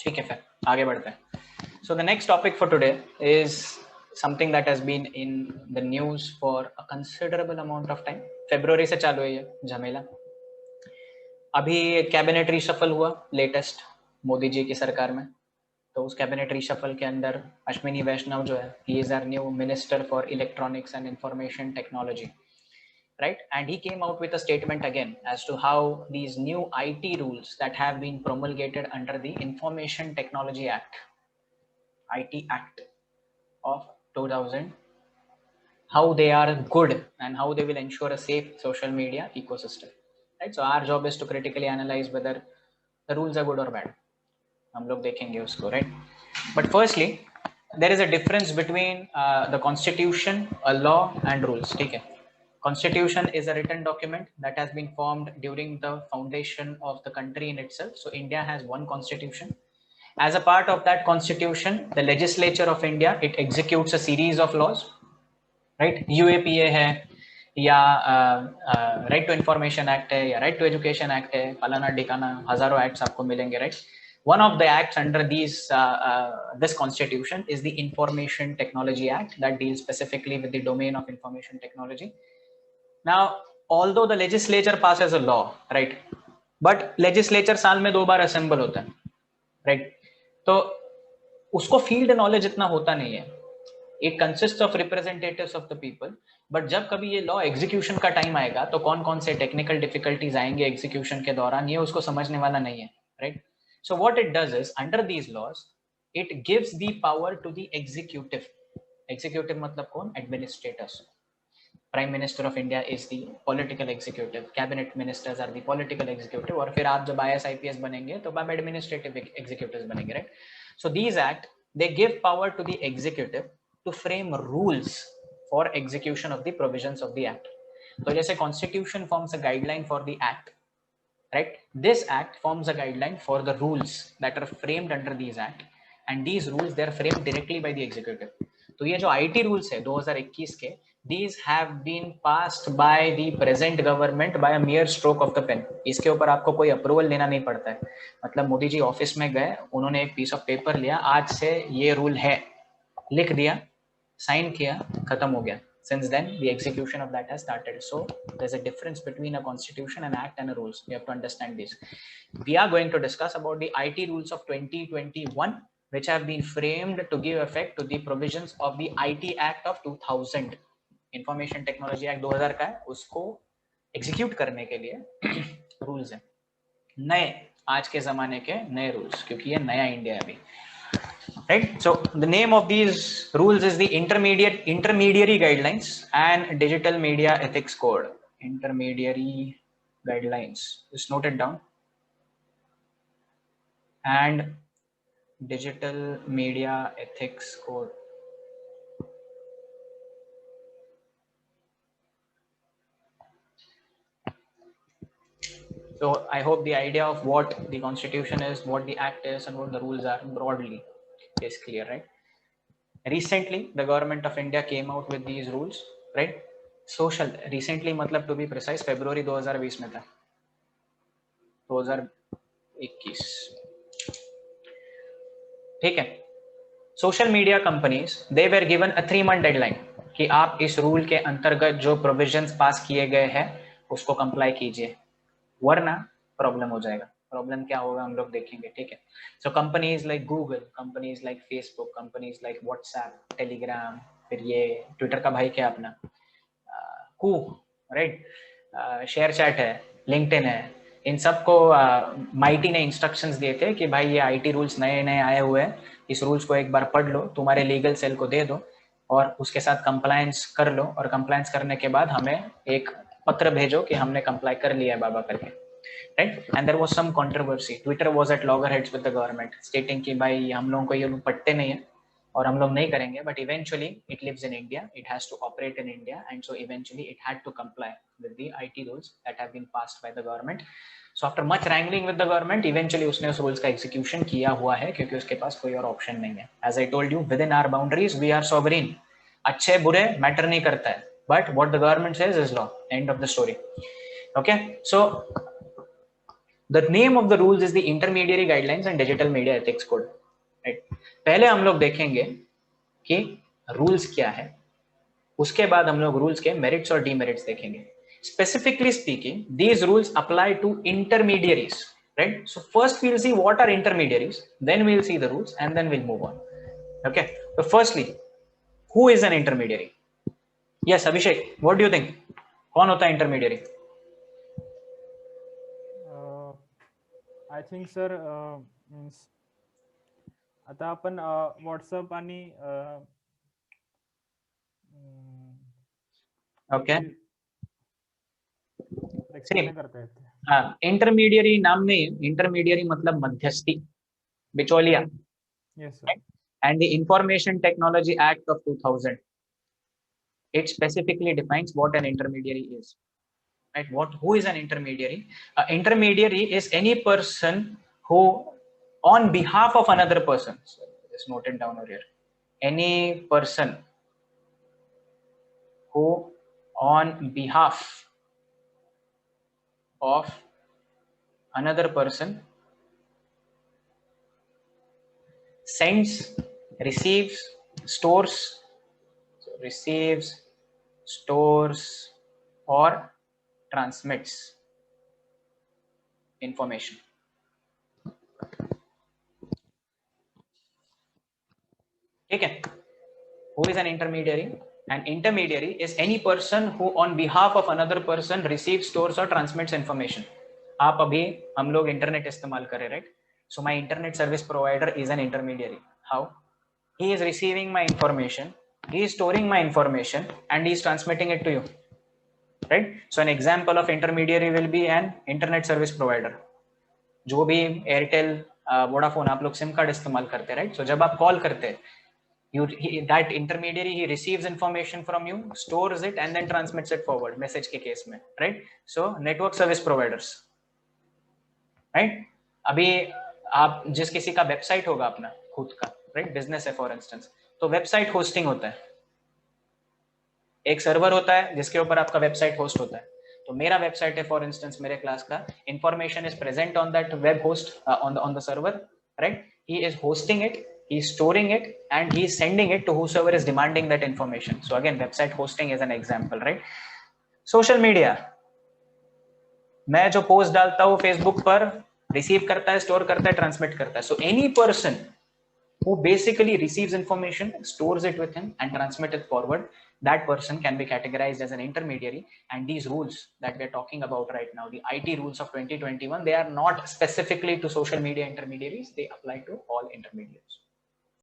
ठीक है, फिर आगे बढ़ते हैं. So the next topic for today is something that has been in the news for a considerable amount of time. February से चालू है ये झमेला. अभी कैबिनेट रिशफल हुआ लेटेस्ट मोदी जी की सरकार में. तो उस कैबिनेट रिशफल के अंदर अश्विनी वैष्णव जो है, he is our new minister for electronics and information technology, right? And he came out with a statement again as to how these new IT rules that have been promulgated under the Information Technology Act, IT Act of 2000, how they are good and how they will ensure a safe social media ecosystem, right? So our job is to critically analyze whether the rules are good or bad. हम लोग देखेंगे उसको, right? But firstly, there is a difference between the constitution, a law and rules. ठीक है. Constitution is a written document that has been formed during the foundation of the country in itself. So India has one constitution. As a part of that constitution, the legislature of India, it executes a series of laws, right? UAPA है, या right to information act है, या right to education act है, फलाना ढिकाना हजारों acts आपको मिलेंगे, right? One of the acts under this constitution is the Information Technology Act that deals specifically with the domain of information technology. Now, although the legislature passes a law, right, but legislature साल में 2 बार assemble होता है, right? तो उसको field knowledge इतना होता नहीं है. It consists of representatives of the people, but जब कभी ये law execution का time आएगा तो कौन कौन से technical difficulties आएंगे execution के दौरान, ये उसको समझने वाला नहीं है, right? So what it does is, under these laws, it gives the power to the executive. Executive मतलब कौन? Administrators. Prime Minister of India is the political executive. Cabinet ministers are the political executive. और फिर आप जब IS IPS बनेंगे तो आप administrative executives बनेंगे, right? So these act, they give power to the executive to frame rules for execution of the provisions of the act. तो जैसे Constitution forms a guideline for the act, right? This act forms a guideline for the rules that are framed under these act, and these rules they are framed directly by the executive. तो ये जो IT rules है 2021 के, these have been passed by the present government by a mere stroke of the pen. इसके ऊपर आपको कोई approval लेना नहीं पड़ता है. मतलब मोदी जी ऑफिस में गए, उन्होंने एक पीस ऑफ पेपर लिया, आज से ये रूल है, लिख दिया, साइन किया, खत्म हो गया. Since then, the execution of that has started. So there's a difference between a constitution, an act, and a rules. You have to understand this. We are going to discuss about the IT rules of 2021, which have been framed to give effect to the provisions of the IT Act of 2000. Information Technology Act 2000 का है, उसको execute करने के लिए rules हैं, नए आज के जमाने के नए rules, क्योंकि ये नया इंडिया है अभी. Right, so the name of these rules is the intermediary guidelines and digital media ethics code. Intermediary guidelines, just note it down. And digital media ethics code. So I hope the idea of what the constitution is, what the act is, and what the rules are broadly is clear, right? Recently, the government of India came out with these rules, right? Social, recently मतलब to be precise, February 2020 में था, 2021, ठीक है. Social media companies, they were given a 3-month deadline कि आप इस rule के अंतर्गत जो प्रोविजंस पास किए गए हैं उसको कंप्लाई कीजिए, वरना प्रॉब्लम हो जाएगा. प्रॉब्लम क्या होगा हम लोग देखेंगे, ठीक है. सो companies like Google, companies like Facebook, companies like WhatsApp, Telegram, फिर ये ट्विटर का भाई क्या अपना कू, राइट, शेयर चैट है, लिंक्डइन है, इन सबको माइटी ने इंस्ट्रक्शंस दिए थे कि भाई ये आईटी रूल्स नए नए आए हुए हैं, इस रूल्स को एक बार पढ़ लो, तुम्हारे लीगल सेल को दे दो और उसके साथ कंप्लायंस कर लो, और कंप्लायंस करने के बाद हमें एक पत्र भेजो कि हमने कंप्लाई कर लिया है बाबा करके, right. And there was some controversy. Twitter was at loggerheads with the government stating कि भाई हम लोगों को ये लोग पढ़ते नहीं है और हम लोग नहीं करेंगे, but eventually it lives in India, it has to operate in India, and so eventually it had to comply with the IT rules that have been passed by the government. So after much wrangling with the government, eventually उसने उस rules का execution किया हुआ है, क्योंकि उसके पास कोई और ऑप्शन नहीं है. As I told you, within our boundaries we are sovereign. अच्छे बुरे मैटर नहीं करता है, but what the government says is law, end of the story. Okay, so The name of the rules is the Intermediary Guidelines and Digital Media Ethics Code. Right? पहले हम लोग देखेंगे कि रूल्स क्या है, उसके बाद हम लोग रूल्स के मेरिट्स और डीमेरिट्स देखेंगे. Specifically speaking, these rules apply to intermediaries, right? So first we'll see what are intermediaries, then we'll see the rules, and then we'll move on. Okay. So firstly, who is an intermediary? Yes, Abhishek, what do you think? कौन होता है intermediary? I think sir means आता आपण WhatsApp आणि Okay. Explain करता येते. हाँ, intermediary नाम नहीं, इंटरमीडियरी मतलब मध्यस्थी, बिचौलिया. Yes sir. Right? And the Information Technology Act of 2000, it specifically defines what an intermediary is. Right? Who is an intermediary? Intermediary is any person who, on behalf of another person, so just note it down over here. Any person who, on behalf of another person, sends, receives, stores, or transmits information. Okay. Who is an intermediary? An intermediary is any person who on behalf of another person receives, stores or transmits information. आप अभी हम लोग internet इस्तेमाल करें, right? So my internet service provider is an intermediary. How? He is receiving my information, he is storing my information, and he is transmitting it to you, right? So an example of intermediary will be an internet service provider. जो भी Airtel, Vodafone आप लोग SIM card इस्तेमाल करते हैं, right? सो जब आप call करते हैं, that intermediary, he receives information from you, stores it and then transmits it forward, message के केस में, right? So network service providers, right? अभी आप जिस किसी का वेबसाइट होगा अपना खुद का, right? बिजनेस है फॉर इंस्टेंस, तो वेबसाइट होस्टिंग होता है, एक सर्वर होता है जिसके ऊपर आपका वेबसाइट होस्ट होता है. तो मेरा वेबसाइट है फॉर इंस्टेंस मेरे क्लास का, information is present on that web host, on the server, right? He is hosting it, he is storing it and he is sending it to whosoever is demanding that information. So again, website hosting is an example, right? Social media, मैं जो post डालता हूँ Facebook पर, receive करता है, store करता है, transmit करता है. So any person who basically receives information, stores it with him and transmits it forward, that person can be categorized as an intermediary. And these rules that we're talking about right now, the IT rules of 2021, they are not specifically to social media intermediaries, they apply to all intermediaries.